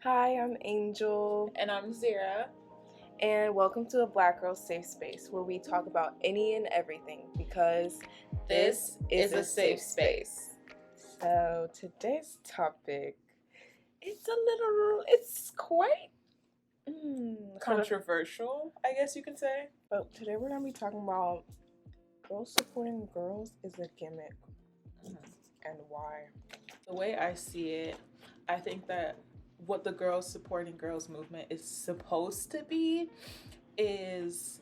Hi, I'm Angel, And I'm Zira. and welcome to a Black Girl Safe Space where we talk about any and everything because this is a safe space. So, today's topic, it's quite Controversial, I guess you could say. but today we're going to be talking about girls supporting girls is a gimmick and why. The way I see it, I think that what the girls supporting girls movement is supposed to be is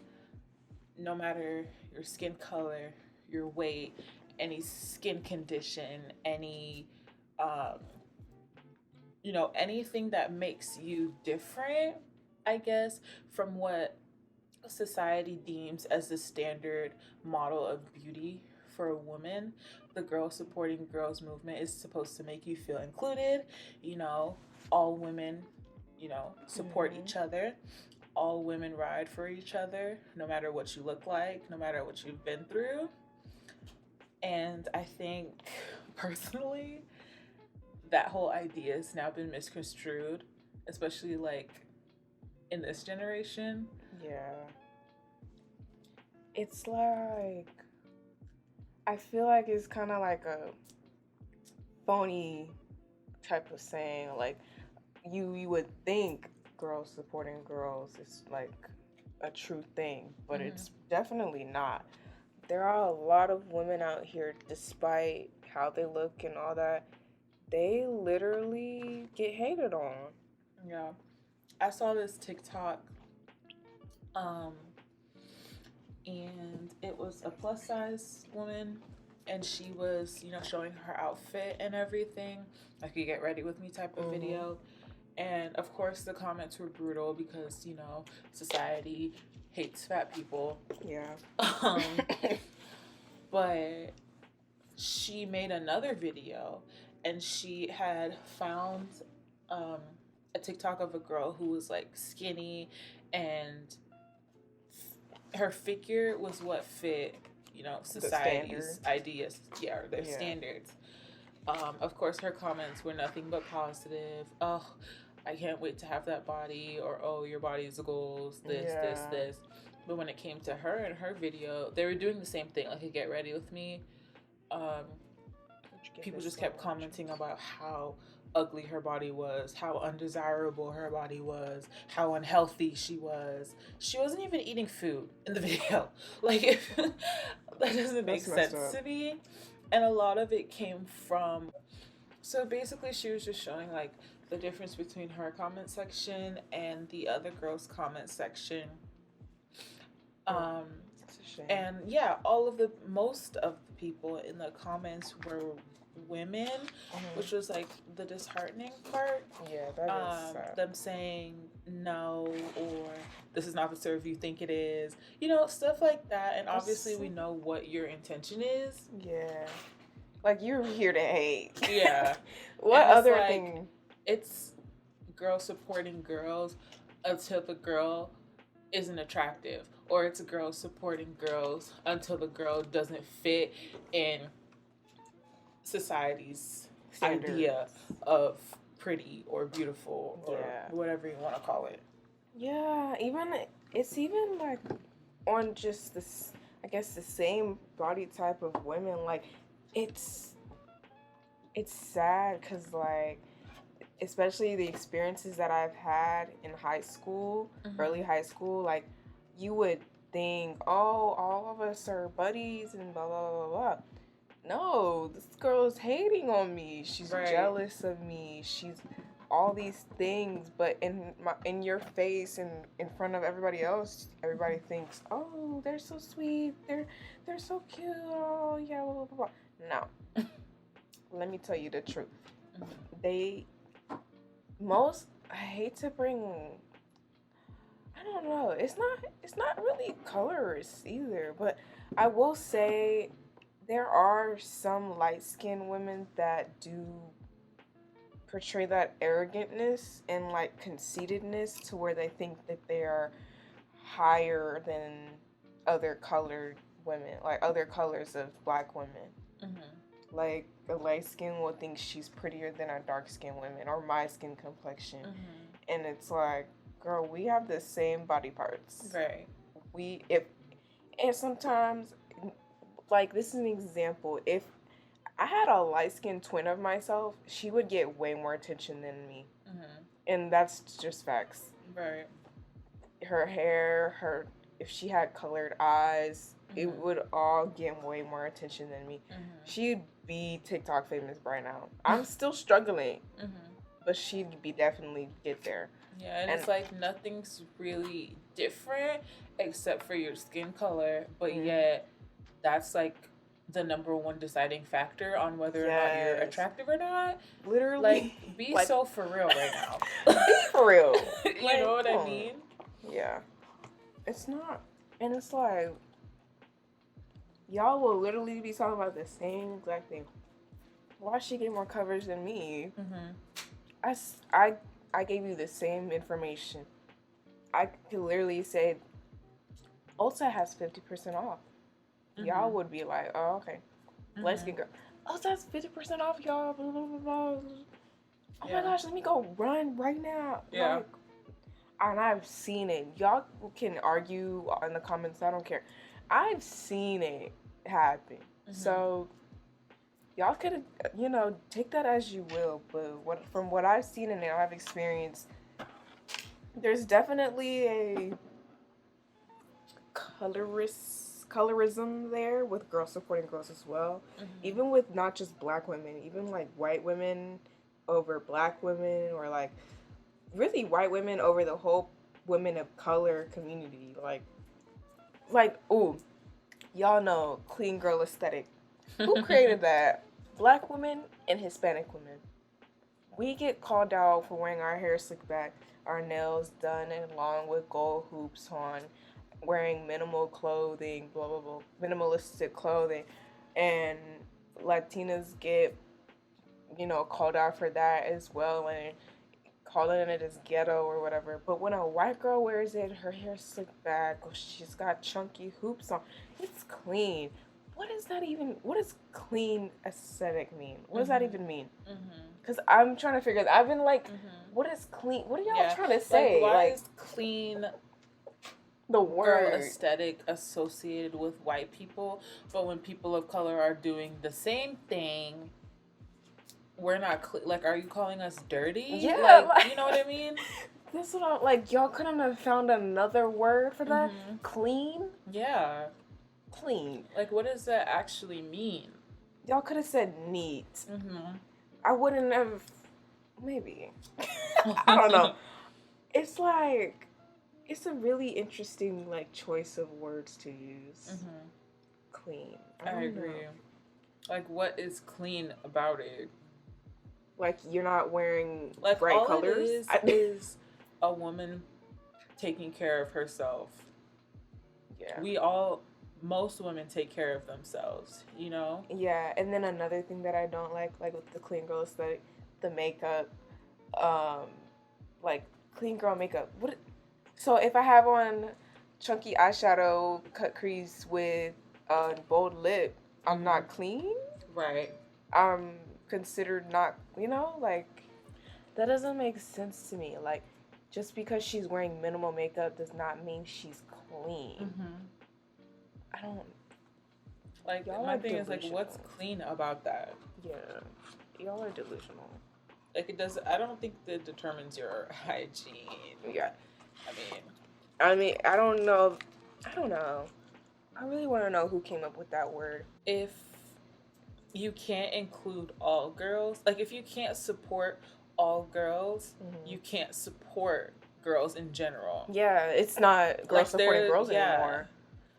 no matter your skin color, your weight, any skin condition, any um, anything that makes you different, I guess, from what society deems as the standard model of beauty for a woman. The girl supporting girls movement is supposed to make you feel included. You know, all women, support each other. All women ride for each other, no matter what you look like, no matter what you've been through. And I think personally, that whole idea has now been misconstrued, especially like in this generation. Yeah. It's like, I feel like it's kind of like a phony type of saying. Like, you would think girls supporting girls is like a true thing, but it's definitely not. There are a lot of women out here, despite how they look and all that, they literally get hated on. Yeah. I saw this TikTok, um, and it was a plus size woman, and she was, showing her outfit and everything, like a get ready with me type of video. And of course, the comments were brutal because, society hates fat people. Yeah. But she made another video, and she had found a TikTok of a girl who was like skinny, and her figure was what fit, society's ideas, or their standards. Of course, her comments were nothing but positive. Oh, I can't wait to have that body, or oh, your body's goals, this. But when it came to her and her video, they were doing the same thing, like a get ready with me. People just kept commenting about how ugly her body was, how undesirable her body was, how unhealthy she was. She wasn't even eating food in the video. Like, that doesn't make sense to me. And a lot of it came from, so basically she was just showing like the difference between her comment section and the other girls' comment section. And yeah, most of the people in the comments were women, which was like the disheartening part. Yeah, that is sad. Them saying no, or this is not the serve you think it is, stuff like that. And obviously we know what your intention is. Yeah, like you're here to hate. Yeah. What other thing? It's girls supporting girls until the girl isn't attractive, or it's a girl supporting girls until the girl doesn't fit in society's idea of pretty or beautiful, or whatever you want to call it. Yeah, it's even like on just this, I guess, the same body type of women. Like, it's sad because, like, especially the experiences that I've had in high school, early high school, like, you would think, oh, all of us are buddies and blah, blah, blah, blah. No, this girl is hating on me. She's jealous of me. She's all these things, but in your face and in front of everybody else, everybody thinks, oh, they're so sweet. They're so cute. Oh, yeah, blah, blah, blah. No. Let me tell you the truth. I hate to bring, I don't know, it's not really colors either, but I will say there are some light-skinned women that do portray that arrogantness and like conceitedness to where they think that they are higher than other colored women, like other colors of black women. Like, a light skin will think she's prettier than a dark skinned woman or my skin complexion. And it's like, girl, we have the same body parts. Right. And sometimes, like, this is an example. If I had a light skinned twin of myself, she would get way more attention than me. And that's just facts. Right. Her hair, if she had colored eyes, it would all get way more attention than me. She'd be TikTok famous by now. I'm still struggling, but she'd be definitely get there. Yeah, and it's like nothing's really different except for your skin color, but yet that's like the number one deciding factor on whether or not you're attractive or not. Literally. Like, be so for real right now. Be for real. You know what I mean? Yeah. It's not. And it's like, y'all will literally be talking about the same exact thing. Why she get more coverage than me? I gave you the same information. I could literally say, Ulta has 50% off. Y'all would be like, oh, okay. Let's get girl. Ulta has 50% off, y'all. Blah, blah, blah, blah. Oh my gosh, let me go run right now. Yeah. Like, and I've seen it. Y'all can argue in the comments. I don't care. I've seen it happen. So y'all could, take that as you will. But from what I've seen and I've experienced, there's definitely a colorism there with girls supporting girls as well. Even with not just black women, even like white women over black women, or like really white women over the whole women of color community. Like, ooh, y'all know clean girl aesthetic. Who created that? Black women and Hispanic women. We get called out for wearing our hair slicked back, our nails done and along with gold hoops on, wearing minimal clothing, blah blah blah, minimalistic clothing, and Latinas get, called out for that as well, and calling it as ghetto or whatever. But when a white girl wears it, her hair slicked back, or she's got chunky hoops on, it's clean. What does clean aesthetic mean? What does that even mean? Because I'm trying to figure it out. I've been like, what is clean? What are y'all trying to say? Like, why is clean the word girl aesthetic associated with white people, but when people of color are doing the same thing, we're not like, are you calling us dirty? Yeah, like, you know what I mean? That's what I'm like. Y'all couldn't have found another word for that. Clean. Yeah. Clean. Like, what does that actually mean? Y'all could have said neat. I wouldn't have. Maybe. I don't know. It's like, it's a really interesting like choice of words to use. Clean. I agree. Like, what is clean about it? Like, you're not wearing like bright all colors. It is a woman taking care of herself. Yeah. Most women take care of themselves, Yeah, and then another thing that I don't like with the clean girl aesthetic, the makeup, like clean girl makeup. So if I have on chunky eyeshadow, cut crease with a bold lip, I'm not clean. Right. I'm considered not, like, that doesn't make sense to me. Like, just because she's wearing minimal makeup does not mean she's clean. I don't. Like, my thing is, like, what's clean about that? Yeah. Y'all are delusional. Like, I don't think that determines your hygiene. Yeah. I mean, I don't know. I really want to know who came up with that word. If you can't include all girls, like, if you can't support all girls, you can't support girls in general. Yeah, it's not girls supporting girls anymore.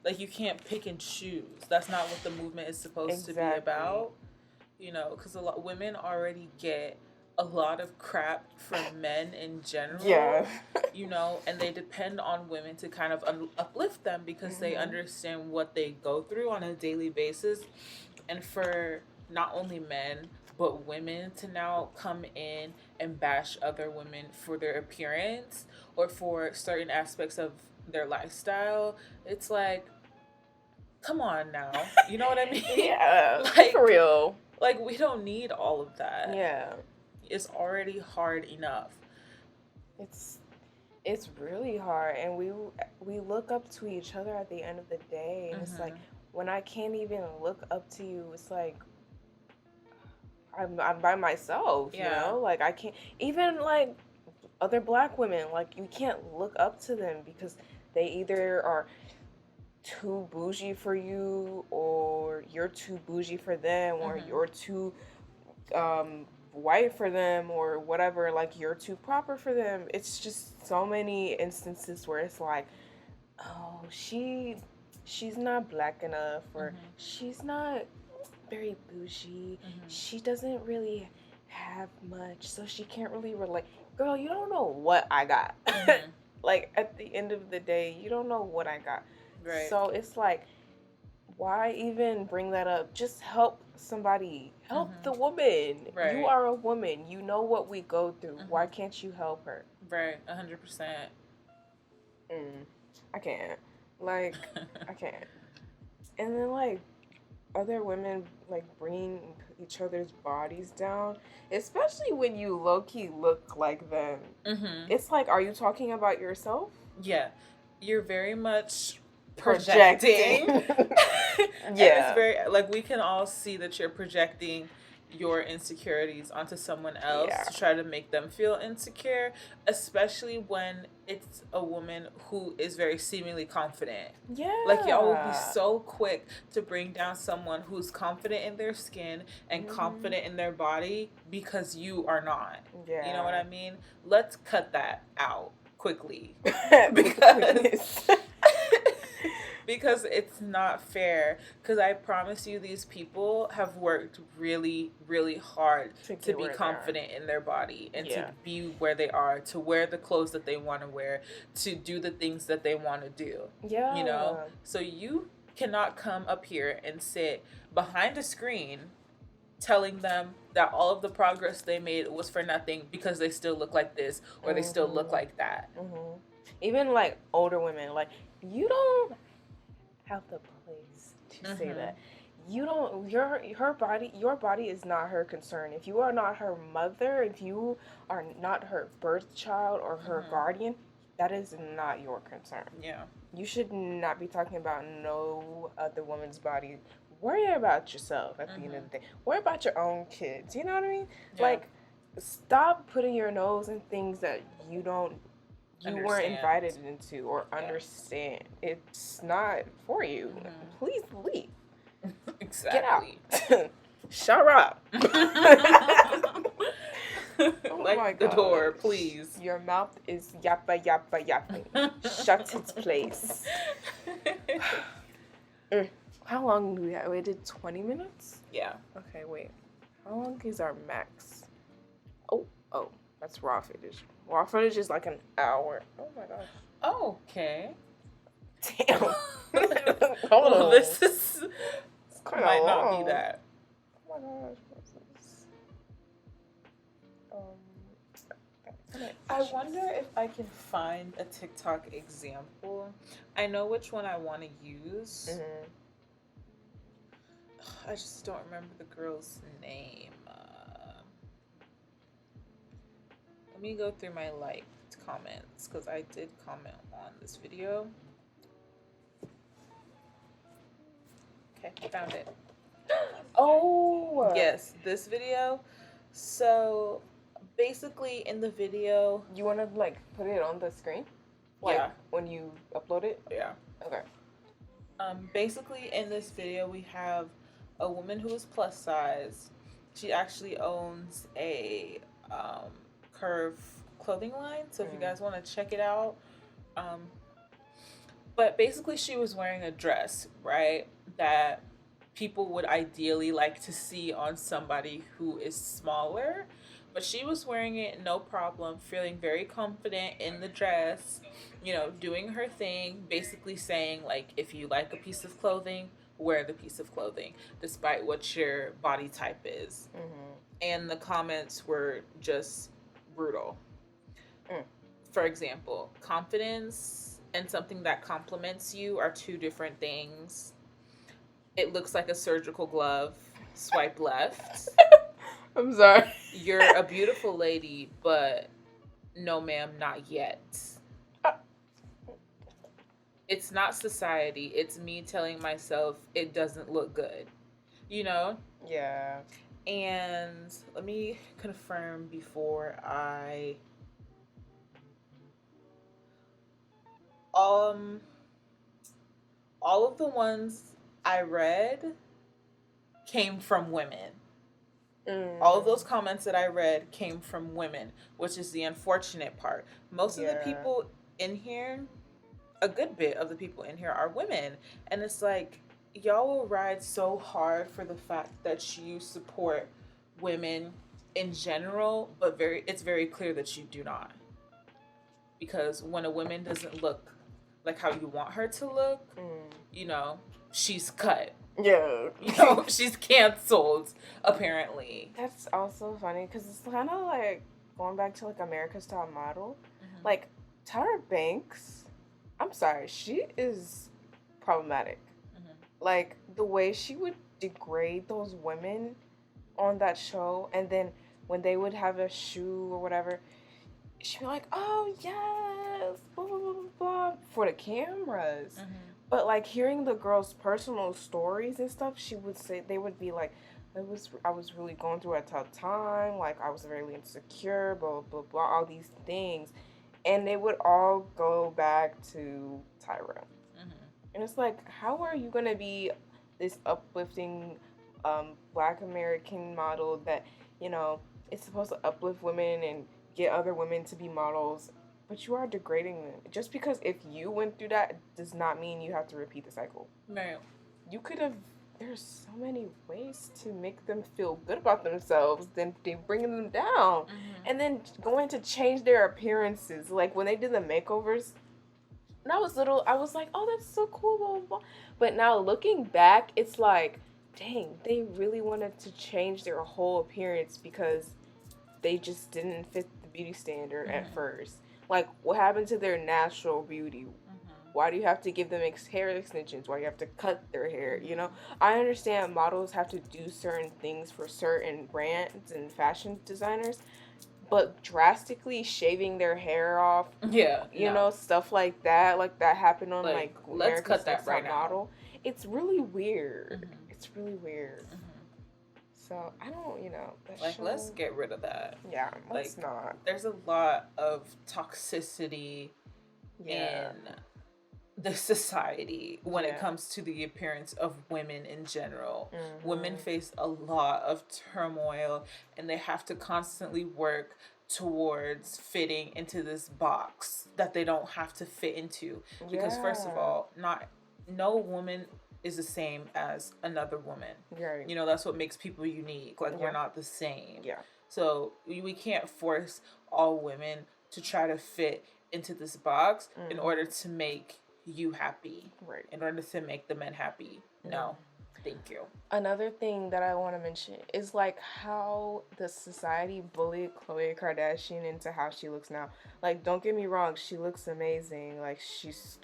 Like, you can't pick and choose. That's not what the movement is supposed to be about. Because women already get a lot of crap from men in general. Yeah. And they depend on women to kind of uplift them because they understand what they go through on a daily basis. And for not only men, but women to now come in and bash other women for their appearance or for certain aspects of their lifestyle, it's like, come on now. You know what I mean? Yeah. Like, for real. Like, we don't need all of that. Yeah. It's already hard enough. It's really hard, and we look up to each other at the end of the day, and it's like when I can't even look up to you, it's like I'm by myself, you know? Like I can't even like other black women, like you can't look up to them because they either are too bougie for you or you're too bougie for them or you're too white for them or whatever, like you're too proper for them. It's just so many instances where it's like, oh, she's not black enough, or she's not very bougie, she doesn't really have much, so she can't really relate. Girl, you don't know what I got. Like at the end of the day, you don't know what I got. Right. So it's like, why even bring that up? Just help somebody. Help the woman. Right. You are a woman. You know what we go through. Why can't you help her? Right. 100%. I can't. Like, I can't. And then, like, other women, like, bringing each other's bodies down, especially when you low-key look like them. It's like, are you talking about yourself? Yeah. You're very much projecting. Yeah. It's very, like, we can all see that you're projecting your insecurities onto someone else to try to make them feel insecure, especially when it's a woman who is very seemingly confident. Yeah. Like, y'all will be so quick to bring down someone who's confident in their skin and confident in their body because you are not. Yeah. You know what I mean? Let's cut that out quickly. Because it's not fair. Because I promise you, these people have worked really, really hard to be confident in their body and to be where they are, to wear the clothes that they want to wear, to do the things that they want to do. Yeah. You know? So you cannot come up here and sit behind a screen telling them that all of the progress they made was for nothing because they still look like this or they still look like that. Even like older women, like, you don't have the place to say that. You don't, your body is not her concern. If you are not her mother, if you are not her birth child or her guardian, that is not your concern. Yeah. You should not be talking about no other woman's body. Worry about yourself at the end of the day. Worry about your own kids. You know what I mean? Yeah. Like, stop putting your nose in things that you weren't invited into or understand. It's not for you. Please leave. Exactly. Get out. Shut up. Like the door, please. Your mouth is yappa yappa yapping. Shut its place. How long do we have? We did 20 minutes? Yeah. Okay, wait. How long is our max? Oh, that's raw footage. Raw footage is like an hour. Oh my gosh. Oh, okay. Damn. Well, this is might long. not be that. Oh my gosh. What's this? I wonder if I can find a TikTok example. I know which one I want to use. I just don't remember the girl's name. Let me go through my liked comments because I did comment on this video. Okay, found it. Oh! Yes, this video. So basically in the video... You want to like put it on the screen? Like, yeah. When you upload it? Yeah. Okay. Basically in this video we have a woman who is plus size. She actually owns a Curve clothing line, so if you guys want to check it out, but basically she was wearing a dress, right, that people would ideally like to see on somebody who is smaller, but she was wearing it no problem, feeling very confident in the dress, you know, doing her thing, basically saying like, if you like a piece of clothing, wear the piece of clothing despite what your body type is. And the comments were just brutal. For example, confidence and something that compliments you are two different things. It looks like a surgical glove. swipe left. I'm sorry. You're a beautiful lady, but no, ma'am, not yet. It's not society. It's me telling myself it doesn't look good. You know? Yeah. And let me confirm before I all of the ones I read came from women. All of those comments that I read came from women, which is the unfortunate part. Most of the people in here, a good bit of the people in here are women. And it's like, y'all will ride so hard for the fact that you support women in general, but it's very clear that you do not. Because when a woman doesn't look like how you want her to look, you know, she's cut. Yeah. You know, she's canceled, apparently. That's also funny because it's kind of like going back to like America's Top Model. Like, Tyra Banks, I'm sorry, she is problematic. Like, the way she would degrade those women on that show, and then when they would have a shoe or whatever, she'd be like, oh, yes, blah, blah, blah, blah, blah, for the cameras. But, like, hearing the girls' personal stories and stuff, she would say, they would be like, I was really going through a tough time, like, I was really insecure, blah, blah, blah, all these things. And they would all go back to Tyra. And it's like, how are you going to be this uplifting Black American model that, you know, is supposed to uplift women and get other women to be models, but you are degrading them. Just because if you went through that does not mean you have to repeat the cycle. Right. You could have, there's so many ways to make them feel good about themselves than they bringing them down. And then going to change their appearances. Like when they did the makeovers, and I was like, oh, that's so cool, blah, blah, blah. But now looking back, it's like, dang, they really wanted to change their whole appearance because they just didn't fit the beauty standard at first. Like, what happened to their natural beauty? Why do you have to give them hair extensions? Why do you have to cut their hair? You know, I understand models have to do certain things for certain brands and fashion designers, but drastically shaving their hair off, you know, stuff like that happened on like let's cut that right Model. It's really weird. It's really weird. So I don't, you know, like let's get rid of that. Yeah, let's not. There's a lot of toxicity in the society when it comes to the appearance of women in general. Women face a lot of turmoil and they have to constantly work towards fitting into this box that they don't have to fit into. Because first of all, no woman is the same as another woman. Right. You know, that's what makes people unique. Like we're not the same. Yeah. So we can't force all women to try to fit into this box in order to make you happy. Right. In order to make the men happy. No. Thank you. Another thing that I want to mention is like how the society bullied Khloe Kardashian into how she looks now. Like, don't get me wrong, she looks amazing. Like she's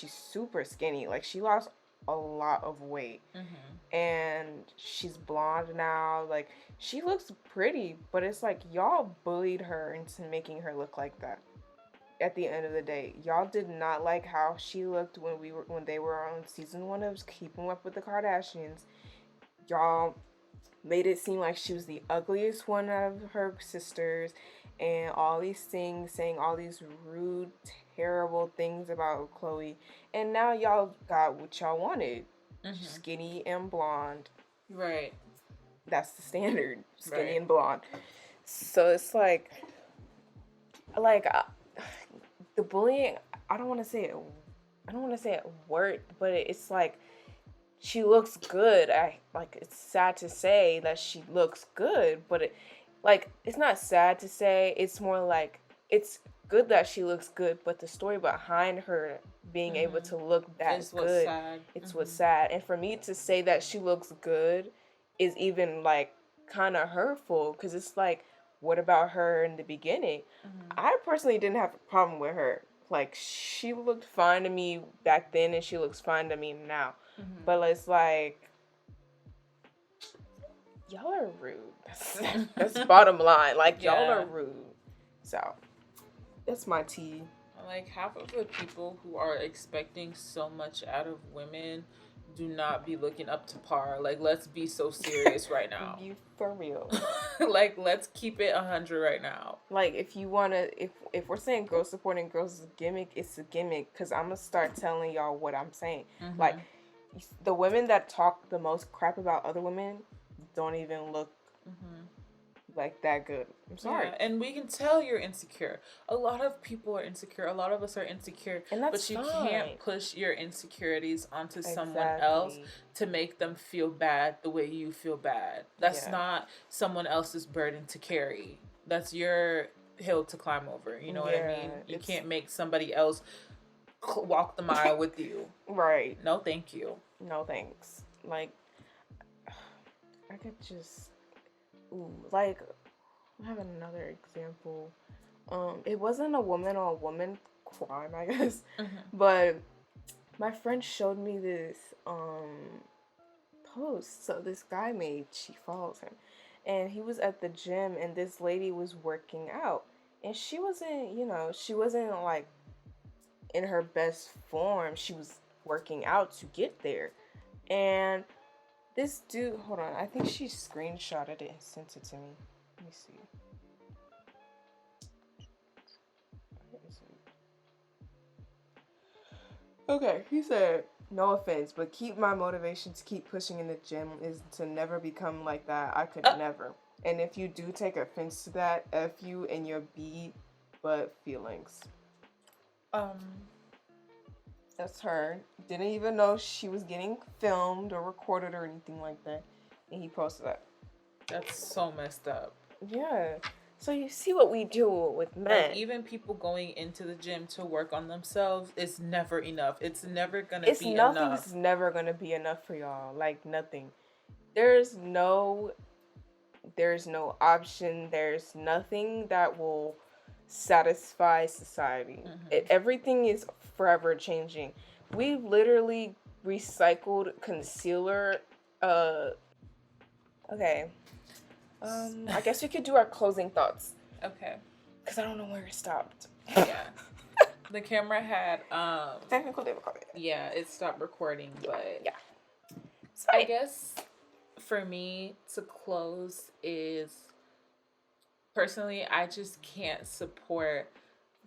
super skinny. Like she lost a lot of weight. And she's blonde now. Like she looks pretty, but it's like y'all bullied her into making her look like that. At the end of the day, y'all did not like how she looked when they were on season 1 of Keeping Up with the Kardashians. Y'all made it seem like she was the ugliest one out of her sisters, and all these things, saying all these rude, terrible things about Khloe. And now y'all got what y'all wanted: skinny and blonde. Right. That's the standard: skinny and blonde. So it's like. The bullying, I don't want to say it worked, but it's like she looks good. It's sad to say that she looks good, but it's not sad to say. It's more like it's good that she looks good, but the story behind her being able to look that good, it's what's sad. And for me to say that she looks good is even like kind of hurtful, because it's like, what about her in the beginning? I personally didn't have a problem with her. Like, she looked fine to me back then, and she looks fine to me now. But it's like, y'all are rude. That's bottom line. Like, y'all Yeah. are rude. So, that's my tea. Like, half of the people who are expecting so much out of women do not be looking up to par. Like, let's be so serious right now. You for real. Like, let's keep it 100 right now. Like, if you want to, if we're saying girls supporting girls is a gimmick, it's a gimmick. Because I'm going to start telling y'all what I'm saying. Mm-hmm. Like, the women that talk the most crap about other women don't even look like that good. I'm sorry. Yeah, and we can tell you're insecure. A lot of people are insecure. A lot of us are insecure. And that's but you fine. can't push your insecurities onto someone else to make them feel bad the way you feel bad. That's not someone else's burden to carry. That's your hill to climb over. You know what I mean? You can't make somebody else walk the mile with you. Right. No, thank you. No, thanks. Like, I could just... Ooh, like, I have another example. It wasn't a woman on woman crime, I guess. But my friend showed me this post. So this guy made, she follows him. And he was at the gym and this lady was working out. And she wasn't, she wasn't like in her best form. She was working out to get there. And this dude, hold on, I think she screenshotted it and sent it to me. Let me see. Okay, he said, no offense, but keep my motivation to keep pushing in the gym is to never become like that. I could never. And if you do take offense to that, F you and your B, but feelings. That's her. Didn't even know she was getting filmed or recorded or anything like that. And he posted that. That's so messed up. Yeah. So you see what we do with men. Like, even people going into the gym to work on themselves is never enough. It's never gonna be enough. Nothing's never gonna be enough for y'all. Like, nothing. There's no option. There's nothing that will satisfy society. Everything is forever changing. We've literally recycled concealer. Okay. I guess we could do our closing thoughts. Okay. Because I don't know where it stopped. Yeah. The camera had technical difficulty. Yeah, it stopped recording, but yeah. I guess for me to close is, personally, I just can't support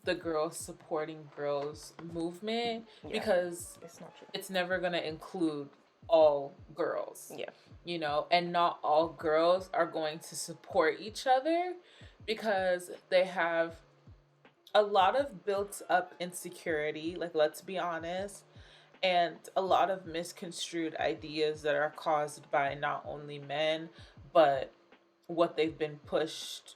the girls supporting girls movement because it's not true. It's never gonna include all girls. Yeah. And not all girls are going to support each other because they have a lot of built up insecurity, like, let's be honest, and a lot of misconstrued ideas that are caused by not only men, but what's been pushed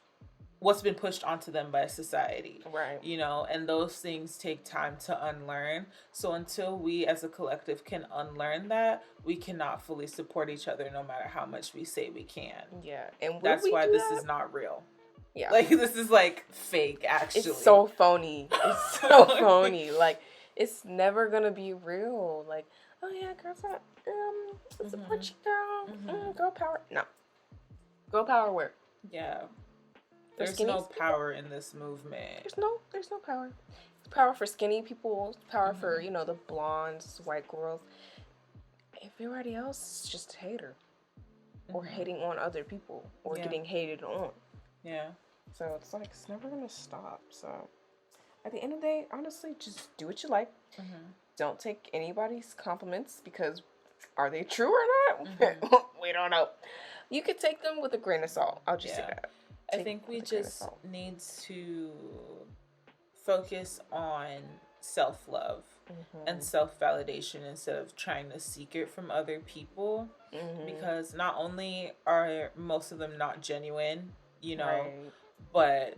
onto them by society. Right. And those things take time to unlearn. So until we as a collective can unlearn that, we cannot fully support each other no matter how much we say we can. Yeah. And that's why this is not real. Yeah. Like, this is like fake, actually. It's so phony. It's so phony. Like, it's never gonna be real. Like, oh yeah, girls are support you, girl. Girl power. No. Girl power where? Yeah. There's no power in this movement. There's no power. It's power for skinny people. It's power for, the blondes, white girls. Everybody else is just a hater. Or hating on other people. Or getting hated on. Yeah. So it's like, it's never going to stop. So at the end of the day, honestly, just do what you like. Don't take anybody's compliments because are they true or not? We don't know. You could take them with a grain of salt. I'll just say that. I think we just need to focus on self-love and self-validation instead of trying to seek it from other people, because not only are most of them not genuine, but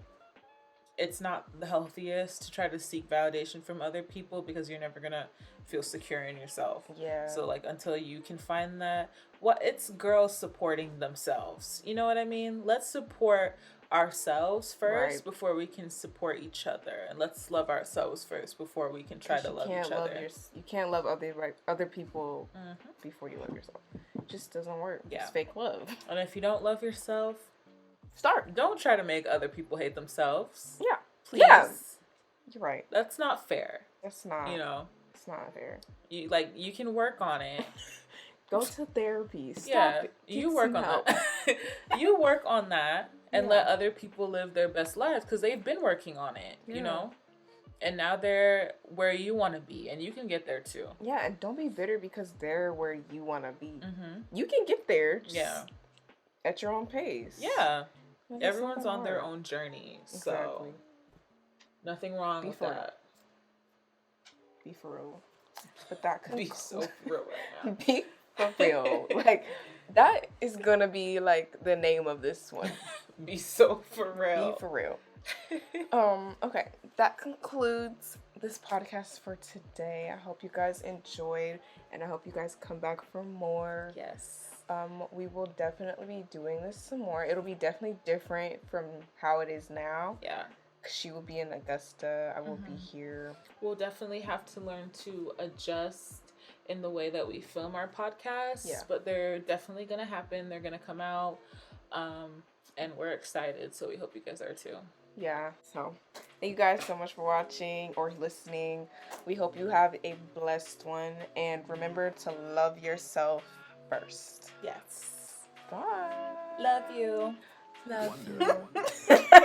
it's not the healthiest to try to seek validation from other people because you're never gonna feel secure in yourself. Yeah. So, like, until you can find that, it's girls supporting themselves. You know what I mean? Let's support ourselves first before we can support each other, and let's love ourselves first before we can try to love each other. You can't love other people before you love yourself. just doesn't work. Yeah. It's fake love. And if you don't love yourself, start. Don't try to make other people hate themselves. Yeah. Please. Yeah. You're right. That's not fair. That's not. You know. It's not fair. You can work on it. Go to therapy. Stop yeah. it. You work on that. You work on that and let other people live their best lives because they've been working on it, you know? And now they're where you want to be and you can get there too. Yeah, and don't be bitter because they're where you want to be. Mm-hmm. You can get there just at your own pace. Yeah. Everyone's on their own journey. So exactly. Nothing wrong with that. Be for real. But that could be so for real right now. Be for real. Like, that is gonna be like the name of this one. Be so for real. Be for real. Okay, that concludes this podcast for today. I hope you guys enjoyed and I hope you guys come back for more. Yes. We will definitely be doing this some more. It'll be definitely different from how it is now. Yeah. She will be in Augusta. I will be here. We'll definitely have to learn to adjust in the way that we film our podcasts. Yeah. But they're definitely going to happen. They're going to come out. And we're excited. So we hope you guys are too. Yeah. So thank you guys so much for watching or listening. We hope you have a blessed one. And remember to love yourself first. Yes. Bye. Love you. Love you.